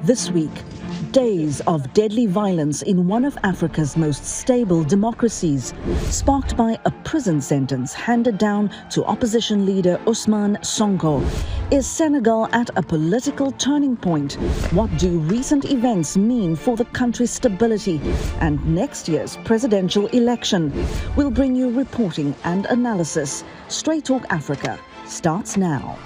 This week, days of deadly violence in one of Africa's most stable democracies, sparked by a prison sentence handed down to opposition leader Ousmane Sonko. Is Senegal at a political turning point? What do recent events mean for the country's stability and next year's presidential election? We'll bring you reporting and analysis. Straight Talk Africa starts now.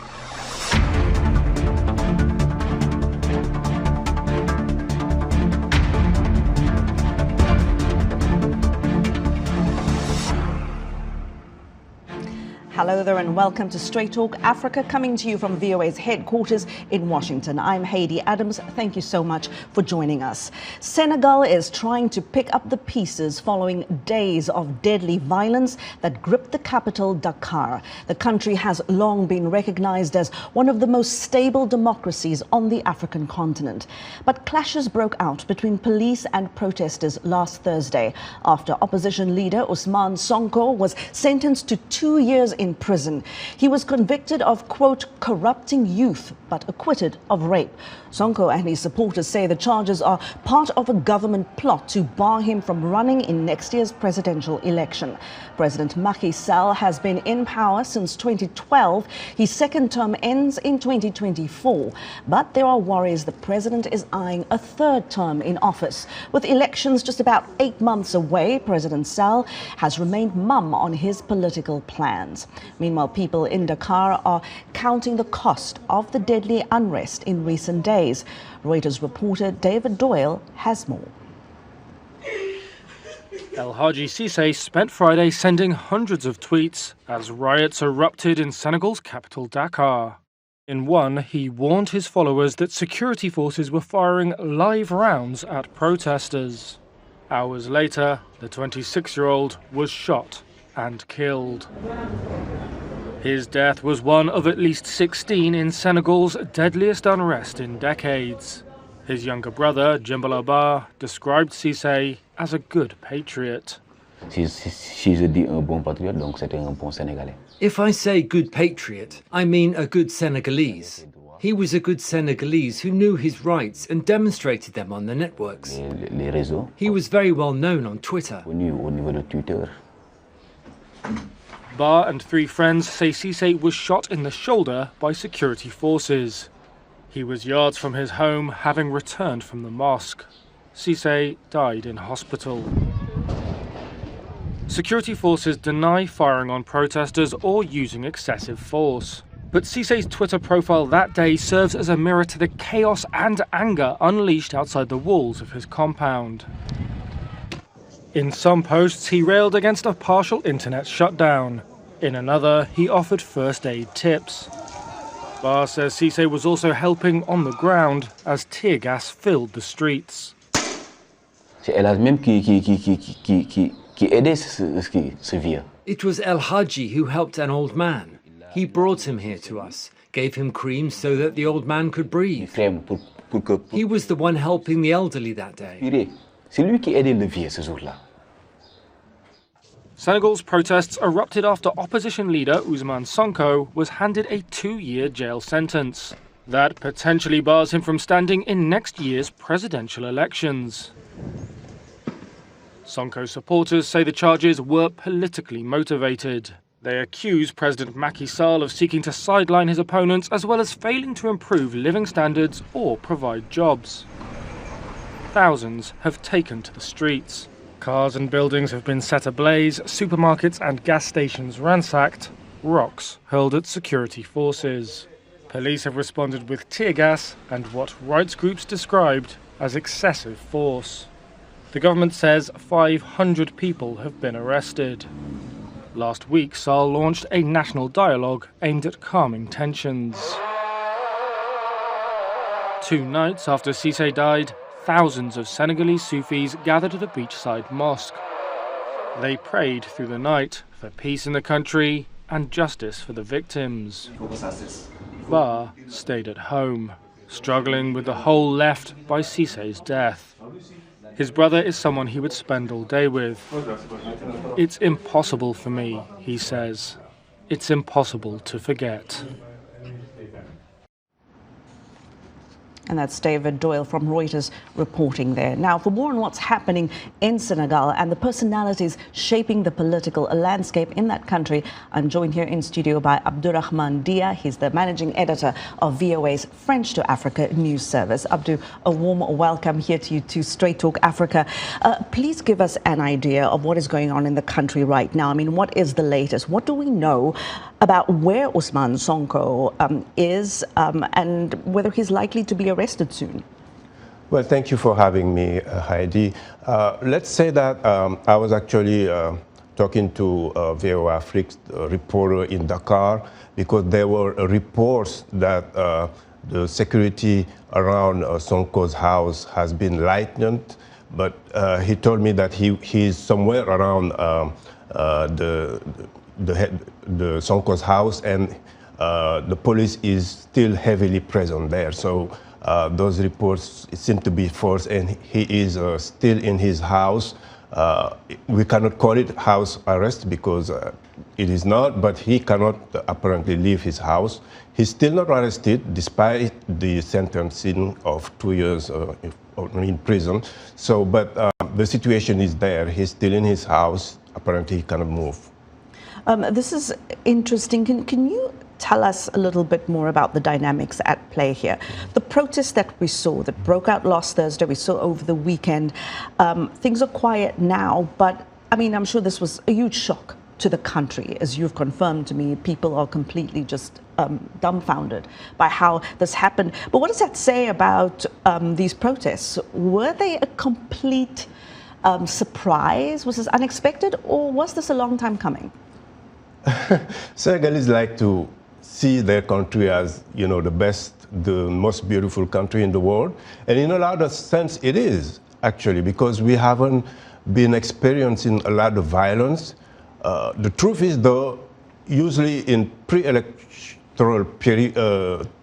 Hello there and welcome to Straight Talk Africa, coming to you from VOA's headquarters in Washington. I'm Haydé Adams. Thank you so much for joining us. Senegal is trying to pick up the pieces following days of deadly violence that gripped the capital, Dakar. The country has long been recognized as one of the most stable democracies on the African continent. But clashes broke out between police and protesters last Thursday after opposition leader Ousmane Sonko was sentenced to 2 years in prison. He was convicted of, quote, corrupting youth, but acquitted of rape. Sonko and his supporters say the charges are part of a government plot to bar him from running in next year's presidential election. President Macky Sall has been in power since 2012. His second term ends in 2024. But there are worries the president is eyeing a third term in office. With elections just about 8 months away, President Sall has remained mum on his political plans. Meanwhile, people in Dakar are counting the cost of the deadly unrest in recent days. Reuters reporter David Doyle has more. El Hadji Cissé spent Friday sending hundreds of tweets as riots erupted in Senegal's capital, Dakar. In one, he warned his followers that security forces were firing live rounds at protesters. Hours later, the 26-year-old was shot and killed. His death was one of at least 16 in Senegal's deadliest unrest in decades. His younger brother, Djembalaba, described Cissé as a good patriot. If I say good patriot, I mean a good Senegalese. He was a good Senegalese who knew his rights and demonstrated them on the networks. He was very well known on Twitter. Ba and 3 friends say Cissé was shot in the shoulder by security forces. He was yards from his home, having returned from the mosque. Cissé died in hospital. Security forces deny firing on protesters or using excessive force. But Cissé's Twitter profile that day serves as a mirror to the chaos and anger unleashed outside the walls of his compound. In some posts, he railed against a partial internet shutdown. In another, he offered first aid tips. Ba says Cissé was also helping on the ground as tear gas filled the streets. It was El Hadji who helped an old man. He brought him here to us, gave him cream so that the old man could breathe. He was the one helping the elderly that day. Senegal's protests erupted after opposition leader Ousmane Sonko was handed a 2-year jail sentence. That potentially bars him from standing in next year's presidential elections. Sonko supporters say the charges were politically motivated. They accuse President Macky Sall of seeking to sideline his opponents as well as failing to improve living standards or provide jobs. Thousands have taken to the streets. Cars and buildings have been set ablaze, supermarkets and gas stations ransacked, rocks hurled at security forces. Police have responded with tear gas and what rights groups described as excessive force. The government says 500 people have been arrested. Last week, Sall launched a national dialogue aimed at calming tensions. 2 nights after Cissé died, thousands of Senegalese Sufis gathered at a beachside mosque. They prayed through the night for peace in the country and justice for the victims. Ba stayed at home, struggling with the hole left by Cissé's death. His brother is someone he would spend all day with. It's impossible for me, he says. It's impossible to forget. And that's David Doyle from Reuters reporting there. Now, for more on what's happening in Senegal and the personalities shaping the political landscape in that country, I'm joined here in studio by Abdourahmane Dia. He's the managing editor of VOA's French to Africa news service. Abdou, a warm welcome here to you to Straight Talk Africa. Please give us an idea of what is going on in the country right now. I mean, what is the latest? What do we know about where Ousmane Sonko is and whether he's likely to be arrested soon? Well, thank you for having me, Heidi. Let's say that I was actually talking to VOA Afrique reporter in Dakar because there were reports that the security around Sonko's house has been lightened, but he told me that he's somewhere around the Sonko's house, and the police is still heavily present there. So those reports seem to be false, and he is still in his house. We cannot call it house arrest because it is not, but he cannot apparently leave his house. He's still not arrested despite the sentencing of 2 years in prison. So, but the situation is there. He's still in his house. Apparently he cannot move. This is interesting. Can you tell us a little bit more about the dynamics at play here? The protests that we saw, that broke out last Thursday, we saw over the weekend, things are quiet now, but I mean, I'm sure this was a huge shock to the country. As you've confirmed to me, people are completely just dumbfounded by how this happened. But what does that say about these protests? Were they a complete surprise? Was this unexpected, or was this a long time coming? Senegalese like to see their country as, you know, the best, the most beautiful country in the world. And in a lot of sense, it is, actually, because we haven't been experiencing a lot of violence. The truth is, though, usually in pre-electoral period,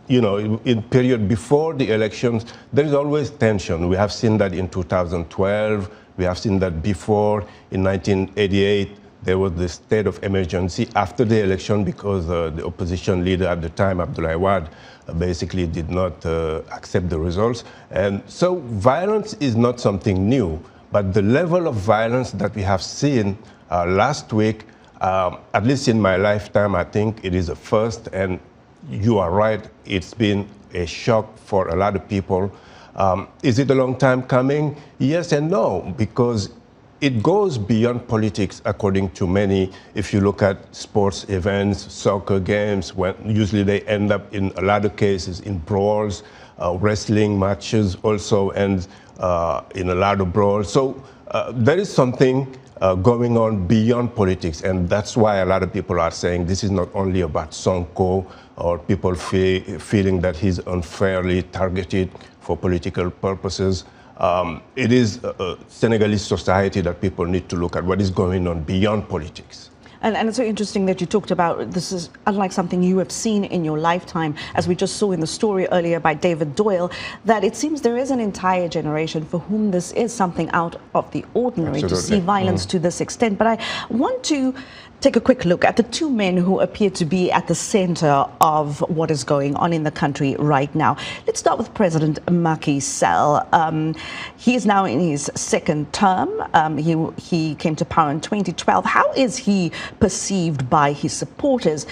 you know, in period before the elections, there is always tension. We have seen that in 2012. We have seen that before. In 1988, there was the state of emergency after the election because the opposition leader at the time, Abdourahmane Dia, basically did not accept the results. And so violence is not something new, but the level of violence that we have seen last week, at least in my lifetime, I think it is a first. And you are right, it's been a shock for a lot of people. Is it a long time coming? Yes and no, because it goes beyond politics, according to many. If you look at sports events, soccer games, when usually they end up, in a lot of cases, in brawls. Wrestling matches also end in a lot of brawls. So there is something going on beyond politics, and that's why a lot of people are saying this is not only about Sonko, or people feeling that he's unfairly targeted for political purposes. It is a Senegalese society that people need to look at what is going on beyond politics. And it's so interesting that you talked about this is unlike something you have seen in your lifetime, as we just saw in the story earlier by David Doyle, that it seems there is an entire generation for whom this is something out of the ordinary. Absolutely. To see violence to this extent. But I want to take a quick look at the two men who appear to be at the center of what is going on in the country right now. Let's start with President Macky Sall. He is now in his second term. He came to power in 2012. How is he perceived by his supporters,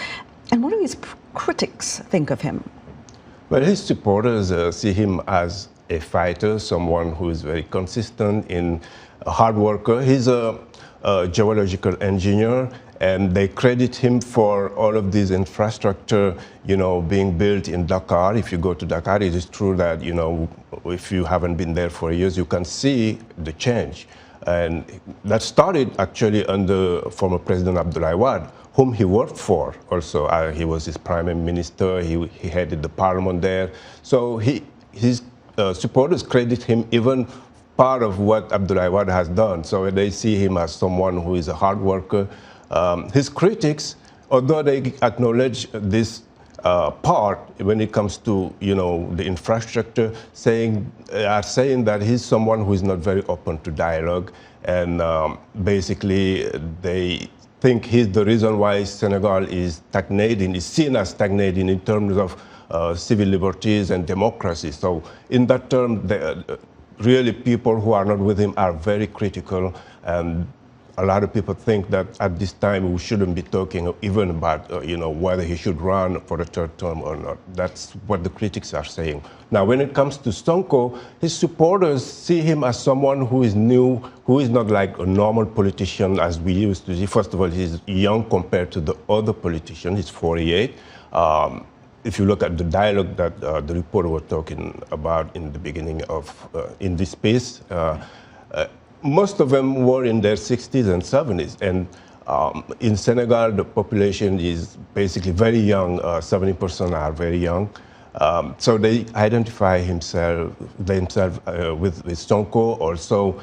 and what do his critics think of him? Well, his supporters see him as a fighter, someone who is very consistent, a hard worker. He's a geological engineer, and they credit him for all of this infrastructure, you know, being built in Dakar. If you go to Dakar, it is true that, you know, if you haven't been there for years, you can see the change. And that started actually under former President Abdourahmane Dia, whom he worked for also. He was his prime minister, he headed the parliament there. So his supporters credit him even part of what Abdourahmane Dia has done. So they see him as someone who is a hard worker. His critics, although they acknowledge this part when it comes to, you know, the infrastructure, are saying that he's someone who is not very open to dialogue, and basically they think he's the reason why Senegal is stagnating, is seen as stagnating in terms of civil liberties and democracy. So in that term, really people who are not with him are very critical, and a lot of people think that at this time we shouldn't be talking even about whether he should run for a third term or not. That's what the critics are saying. Now, when it comes to Sonko, his supporters see him as someone who is new, who is not like a normal politician as we used to see. First of all, he's young compared to the other politicians. He's 48. If you look at the dialogue that the reporter was talking about in the beginning of in this piece, most of them were in their 60s and 70s. And in Senegal, the population is basically very young. 70% are very young. So they identify themselves with Sonko. Also,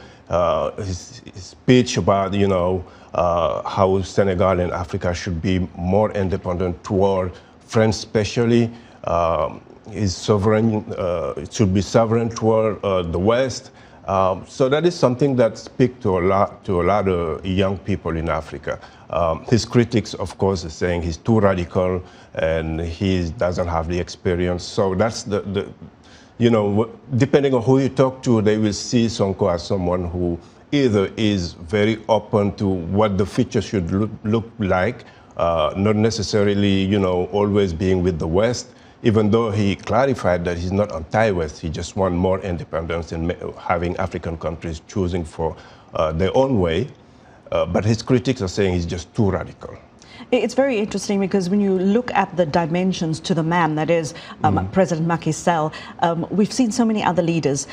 his speech about, how Senegal and Africa should be more independent toward France especially. Is sovereign, it should be sovereign toward the West. So that is something that speaks to a lot of young people in Africa. His critics, of course, are saying he's too radical and he doesn't have the experience. So that's depending on who you talk to, they will see Sonko as someone who either is very open to what the future should look like, not necessarily, always being with the West, even though he clarified that he's not anti-West, he just wants more independence and having African countries choosing for their own way. But his critics are saying he's just too radical. It's very interesting because when you look at the dimensions to the man, that is President Macky Sall, we've seen so many other leaders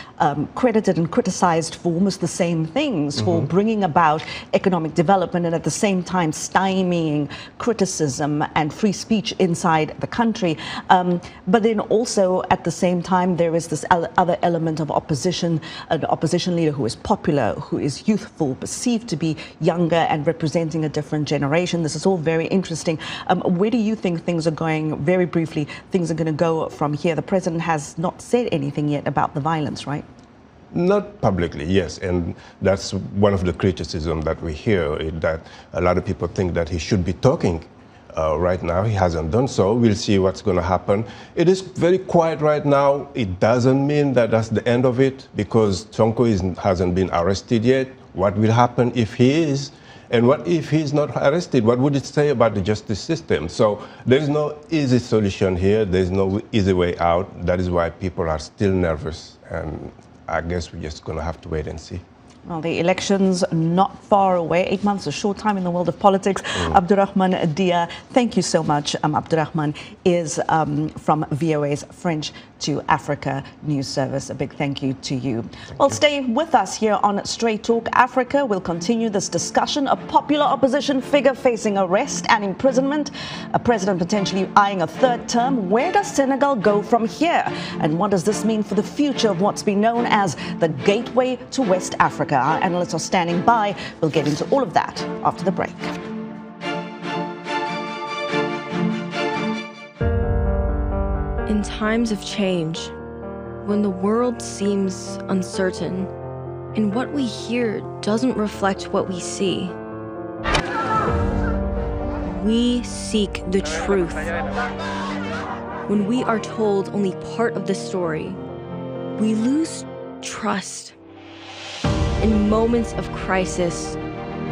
credited and criticized for almost the same things, for bringing about economic development and at the same time stymieing criticism and free speech inside the country. But then also at the same time, there is this other element of opposition, an opposition leader who is popular, who is youthful, perceived to be younger and representing a different generation. This is all very interesting. Where do you think things are going, very briefly, things are going to go from here? The president has not said anything yet about the violence, right? Not publicly, yes. And that's one of the criticisms that we hear, that a lot of people think that he should be talking right now. He hasn't done so. We'll see what's going to happen. It is very quiet right now. It doesn't mean that that's the end of it, because Sonko hasn't been arrested yet. What will happen if he is? And what if he's not arrested? What would it say about the justice system? So there's no easy solution here. There's no easy way out. That is why people are still nervous. And I guess we're just going to have to wait and see. Well, the election's not far away. 8 months, a short time in the world of politics. Abdourahmane Dia, thank you so much. Abdourahmane is from VOA's French to Africa news service. A big thank you to you. Well, stay with us here on Straight Talk Africa. We'll continue this discussion. A popular opposition figure facing arrest and imprisonment. A president potentially eyeing a third term. Where does Senegal go from here? And what does this mean for the future of what's been known as the gateway to West Africa? Our analysts are standing by. We'll get into all of that after the break. In times of change, when the world seems uncertain and what we hear doesn't reflect what we see, we seek the truth. When we are told only part of the story, we lose trust. In moments of crisis,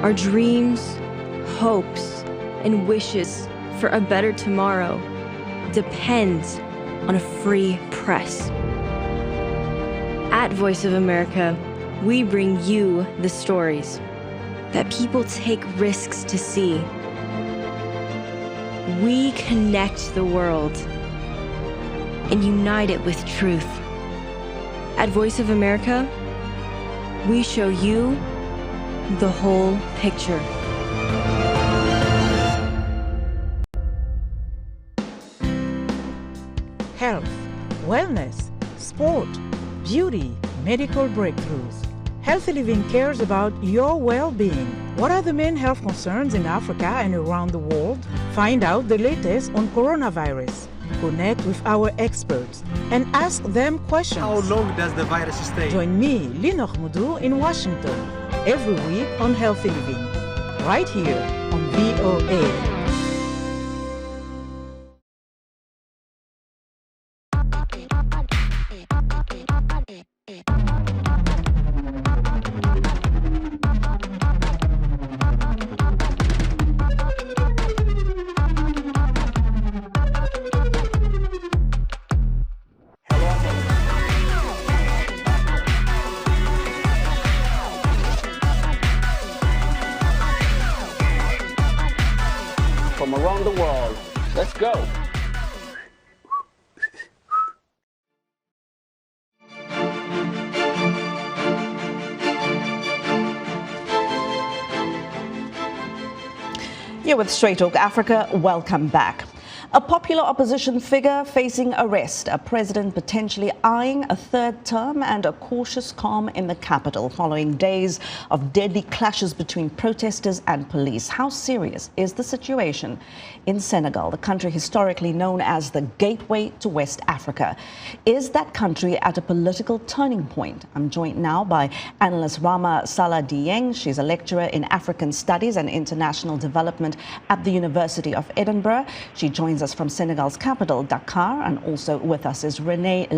our dreams, hopes, and wishes for a better tomorrow depends on a free press. At Voice of America, we bring you the stories that people take risks to see. We connect the world and unite it with truth. At Voice of America, we show you the whole picture. Health, wellness, sport, beauty, medical breakthroughs. Healthy Living cares about your well-being. What are the main health concerns in Africa and around the world? Find out the latest on coronavirus. Connect with our experts and ask them questions. How long does the virus stay? Join me, Lina Khmoudou, in Washington, every week on Healthy Living, right here on VOA. From around the world. Let's go. You're with Straight Talk Africa. Welcome back. A popular opposition figure facing arrest, a president potentially eyeing a third term, and a cautious calm in the capital following days of deadly clashes between protesters and police. How serious is the situation in Senegal, the country historically known as the gateway to West Africa? Is that country at a political turning point? I'm joined now by analyst Rama Salla Dieng. She's a lecturer in African Studies and International Development at the University of Edinburgh. She joins us from Senegal's capital, Dakar, and also with us is René.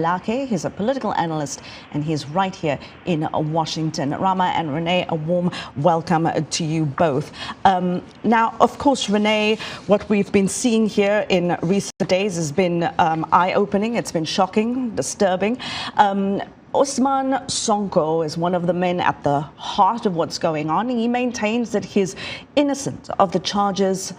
He's a political analyst and he's right here in Washington. Rama and René, a warm welcome to you both. Now, of course, René, what we've been seeing here in recent days has been eye-opening. It's been shocking, disturbing. Ousmane Sonko is one of the men at the heart of what's going on. He maintains that he's innocent of the charges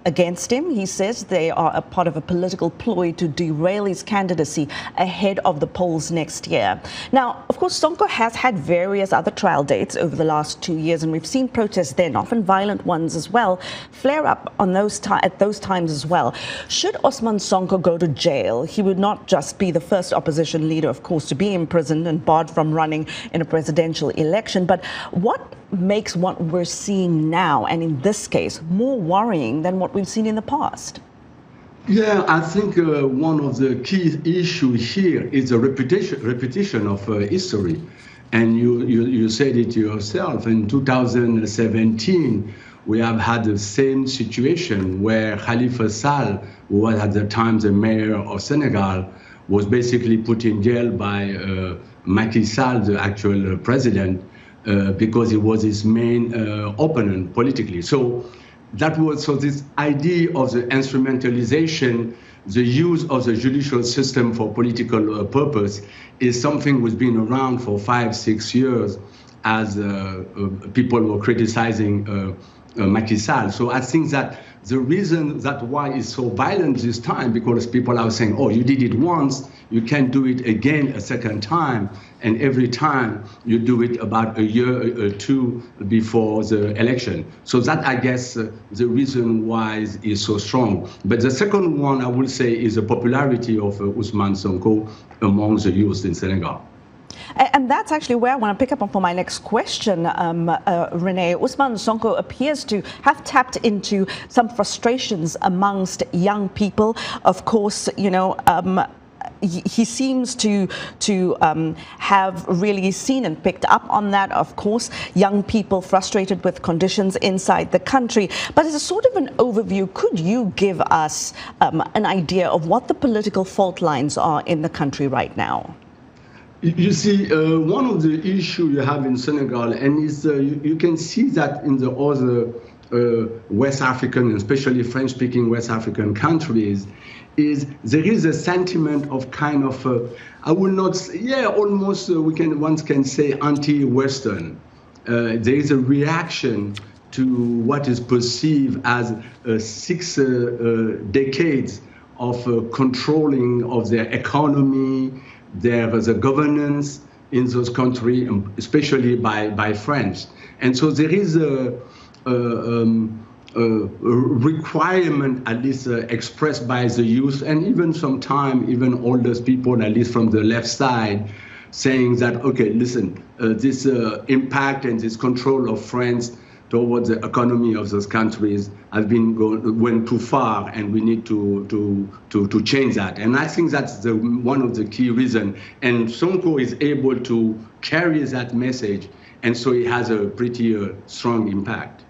against him. He says they are a part of a political ploy to derail his candidacy ahead of the polls next year. Now, of course, Sonko has had various other trial dates over the last 2 years, and we've seen protests then, often violent ones as well, flare up on at those times as well. Should Ousmane Sonko go to jail, he would not just be the first opposition leader, of course, to be imprisoned and barred from running in a presidential election. But what makes what we're seeing now, and in this case, more worrying than what we've seen in the past? Yeah, I think one of the key issues here is the repetition of history. And you said it yourself. In 2017, we have had the same situation where Khalifa Sall, who was at the time the mayor of Senegal, was basically put in jail by Macky Sall, the actual president, because he was his main opponent politically. So this idea of the instrumentalization, the use of the judicial system for political purpose is something that's been around for 5-6 years as people were criticizing Macky Sall. So I think that the reason that why it's so violent this time, because people are saying, oh, you did it once, you can't do it again a second time. And every time you do it about a year or two before the election. So that, I guess, the reason why is so strong. But the second one, I would say, is the popularity of Ousmane Sonko among the youth in Senegal. And that's actually where I want to pick up on for my next question, René. Ousmane Sonko appears to have tapped into some frustrations amongst young people. Of course, you know, he seems to have really seen and picked up on that, of course, young people frustrated with conditions inside the country. But as a sort of an overview, could you give us an idea of what the political fault lines are in the country right now? You see, one of the issues you have in Senegal, and is you can see that in the other West African, especially French-speaking West African countries, is there is a sentiment of kind of, I will not say, yeah, almost one can say anti-Western. There is a reaction to what is perceived as 6 decades of controlling of their economy, the governance in those countries, especially by France. And so there is a requirement, at least expressed by the youth, and even sometimes even older people, at least from the left side, saying that, okay, listen, this impact and this control of France towards the economy of those countries has went too far, and we need to change that. And I think that's one of the key reasons. And Sonko is able to carry that message, and so it has a pretty strong impact.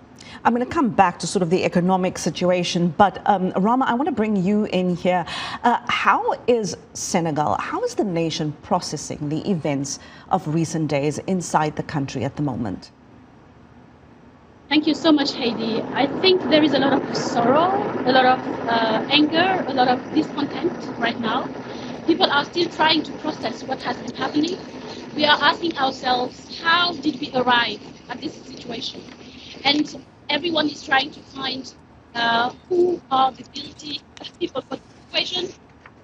I'm going to come back to sort of the economic situation, but Rama, I want to bring you in here. How is Senegal, how is the nation processing the events of recent days inside the country at the moment? Thank you so much, Haydé. I think there is a lot of sorrow, a lot of anger, a lot of discontent right now. People are still trying to process what has been happening. We are asking ourselves, how did we arrive at this situation? And everyone is trying to find who are the guilty people for the situation.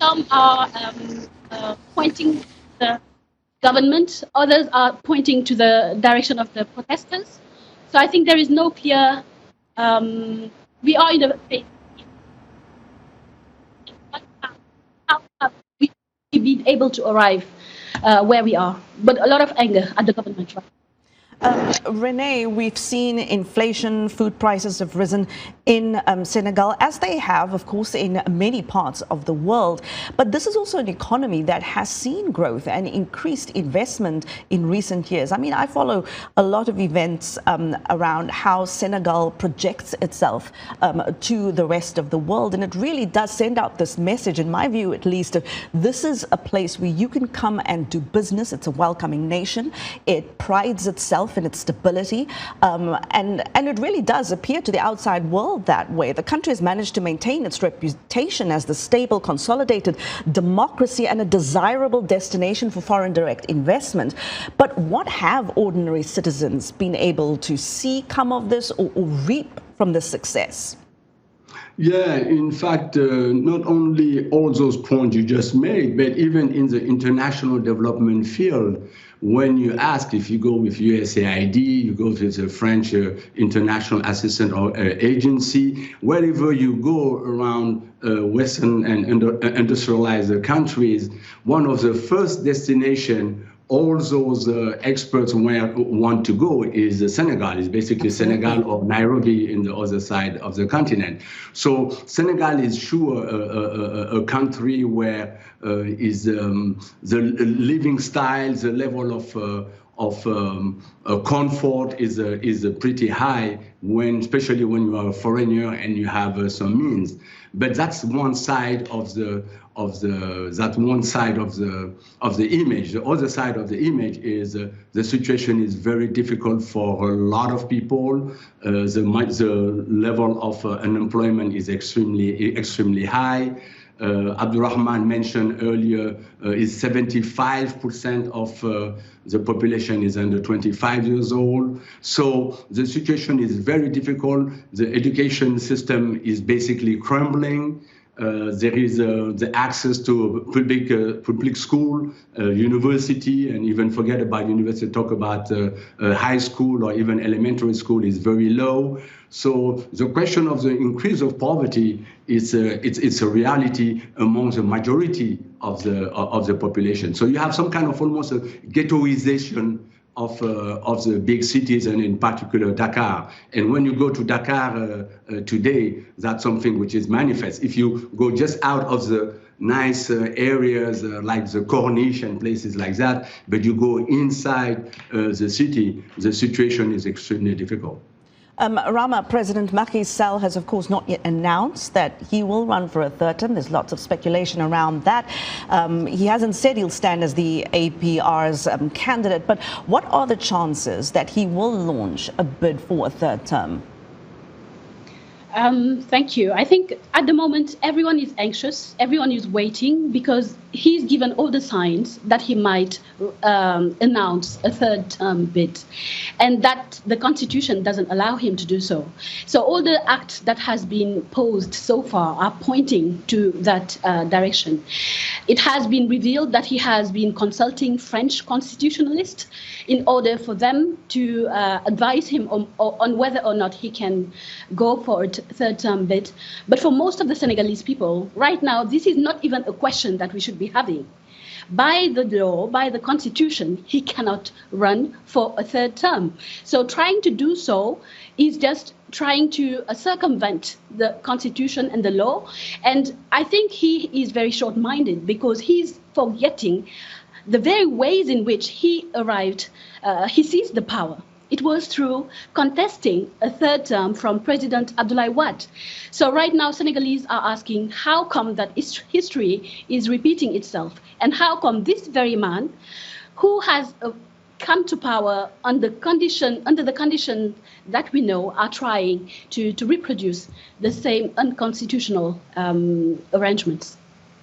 Some are pointing to the government, others are pointing to the direction of the protesters. So I think there is no clear, we are in a phase. How have we been able to arrive where we are? But a lot of anger at the government, right? René, we've seen inflation, food prices have risen in Senegal, as they have, of course, in many parts of the world. But this is also an economy that has seen growth and increased investment in recent years. I mean, I follow a lot of events around how Senegal projects itself to the rest of the world. And it really does send out this message, in my view at least, of this is a place where you can come and do business. It's a welcoming nation. It prides itself in its stability, and it really does appear to the outside world that way. The country has managed to maintain its reputation as the stable, consolidated democracy and a desirable destination for foreign direct investment. But what have ordinary citizens been able to see come of this or reap from this success? Yeah, in fact, not only all those points you just made, but even in the international development field, when you ask, if you go with USAID, you go with the French International Assistance or Agency, wherever you go around Western and industrialized countries, one of the first destinations all those experts want to go is Senegal. It's basically Senegal or Nairobi in the other side of the continent. So Senegal is sure a country where is the living style, the level of comfort is pretty high, especially when you are a foreigner and you have some means. But that's one side of the image. The other side of the image is the situation is very difficult for a lot of people. The level of unemployment is extremely high. Abdourahmane mentioned earlier is 75% of the population is under 25 years old. So the situation is very difficult. The education system is basically crumbling. There is the access to public school, university, and even forget about university, talk about high school or even elementary school is very low. So the question of the increase of poverty it's a reality among the majority of the population. So you have some kind of almost a ghettoization of the big cities, and in particular Dakar. And when you go to Dakar today, that's something which is manifest. If you go just out of the nice areas like the Corniche and places like that, but you go inside the city, the situation is extremely difficult. Rama, President Macky Sall has, of course, not yet announced that he will run for a third term. There's lots of speculation around that. He hasn't said he'll stand as the APR's candidate, but what are the chances that he will launch a bid for a third term? Thank you. I think at the moment, everyone is anxious. Everyone is waiting because he's given all the signs that he might announce a third term bid, and that the Constitution doesn't allow him to do so. So all the acts that has been posed so far are pointing to that direction. It has been revealed that he has been consulting French constitutionalists in order for them to advise him on whether or not he can go for a third term bid. But for most of the Senegalese people, right now, this is not even a question that we should be having. By the law, by the Constitution, he cannot run for a third term. So trying to do so is just trying to circumvent the Constitution and the law. And I think he is very short-minded because he's forgetting the very ways in which he arrived, he seized the power. It was through contesting a third term from President Abdoulaye Wade. So right now, Senegalese are asking how come that history is repeating itself, and how come this very man, who has come to power under the condition that we know, are trying to reproduce the same unconstitutional arrangements.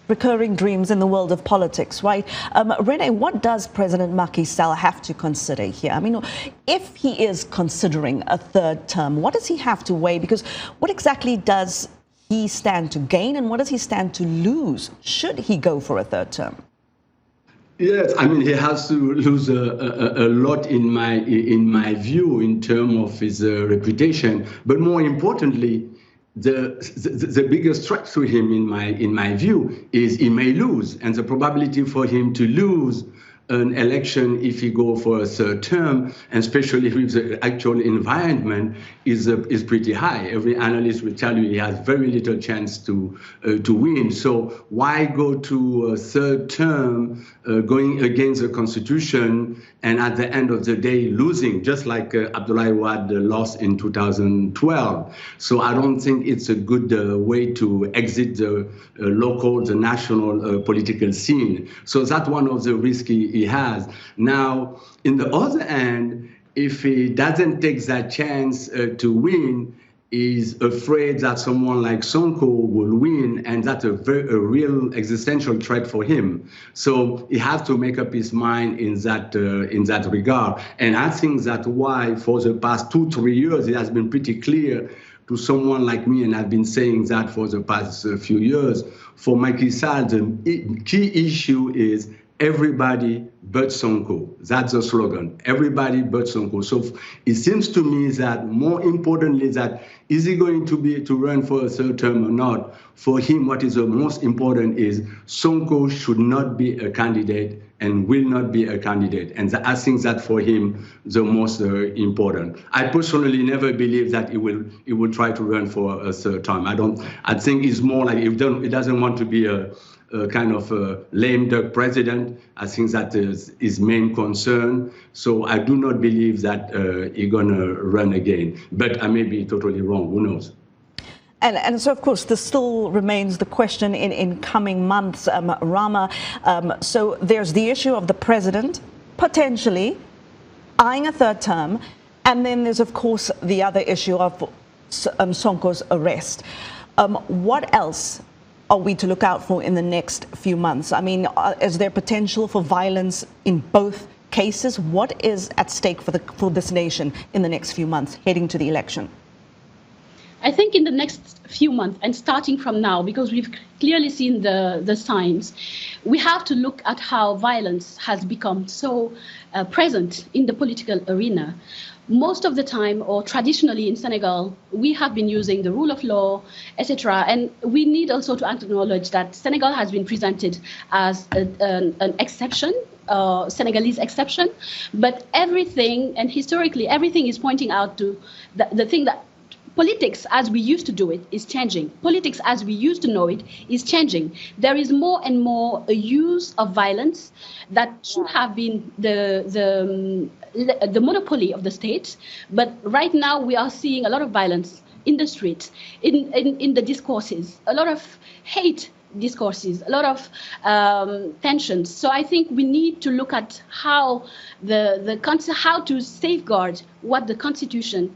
Recurring dreams in the world of politics, right? René, what does President Macky Sall have to consider here? I mean, if he is considering a third term, what does he have to weigh? Because what exactly does he stand to gain, and what does he stand to lose should he go for a third term? Yes, I mean, he has to lose a lot in my view in terms of his reputation, but more importantly, the biggest threat to him in my view is he may lose, and the probability for him to lose an election if he go for a third term, and especially with the actual environment, is pretty high. Every analyst will tell you he has very little chance to win. So why go to a third term going against the constitution and at the end of the day losing, just like Abdoulaye Wade lost in 2012. So I don't think it's a good way to exit the the national political scene. So that's one of the risks he has. Now, in the other hand, if he doesn't take that chance to win, is afraid that someone like Sonko will win, and that's a real existential threat for him. So he has to make up his mind in that regard. And I think that's why for the past 2-3 years, it has been pretty clear to someone like me, and I've been saying that for the past few years, for Macky Sall, the key issue is everybody but Sonko. That's the slogan. Everybody but Sonko. So it seems to me that more importantly, that is he going to run for a third term or not? For him, what is the most important is Sonko should not be a candidate and will not be a candidate. And I think that for him, the most important. I personally never believe that he will try to run for a third term. I think it's more like he doesn't want to be a kind of a lame duck president. I think that is his main concern. So I do not believe that he's gonna run again. But I may be totally wrong, who knows? And so, of course, this still remains the question in coming months, Rama. So there's the issue of the president potentially eyeing a third term. And then there's, of course, the other issue of Sonko's arrest. What else are we to look out for in the next few months? I mean, is there potential for violence in both cases? What is at stake for this nation in the next few months heading to the election? I think in the next few months, and starting from now, because we've clearly seen the signs, we have to look at how violence has become so present in the political arena. Most of the time, or traditionally in Senegal, we have been using the rule of law, etc. And we need also to acknowledge that Senegal has been presented as an exception, Senegalese exception. But everything, and historically, everything is pointing out to the thing that politics as we used to do it is changing. Politics as we used to know it is changing. There is more and more a use of violence that should have been the monopoly of the state. But right now we are seeing a lot of violence in the streets, in the discourses, a lot of hate discourses, a lot of tensions. So I think we need to look at how how to safeguard what the Constitution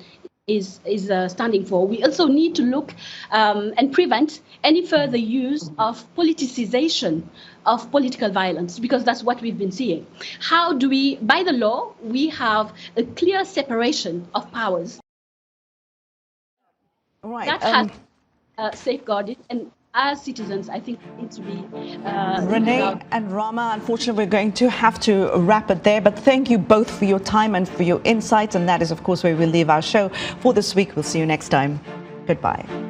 is standing for. We also need to look and prevent any further use of politicization of political violence, because that's what we've been seeing. How do we, by the law, we have a clear separation of powers. Right. That has safeguarded, and as citizens, I think it needs to be... René and Rama, unfortunately, we're going to have to wrap it there. But thank you both for your time and for your insights. And that is, of course, where we'll leave our show for this week. We'll see you next time. Goodbye.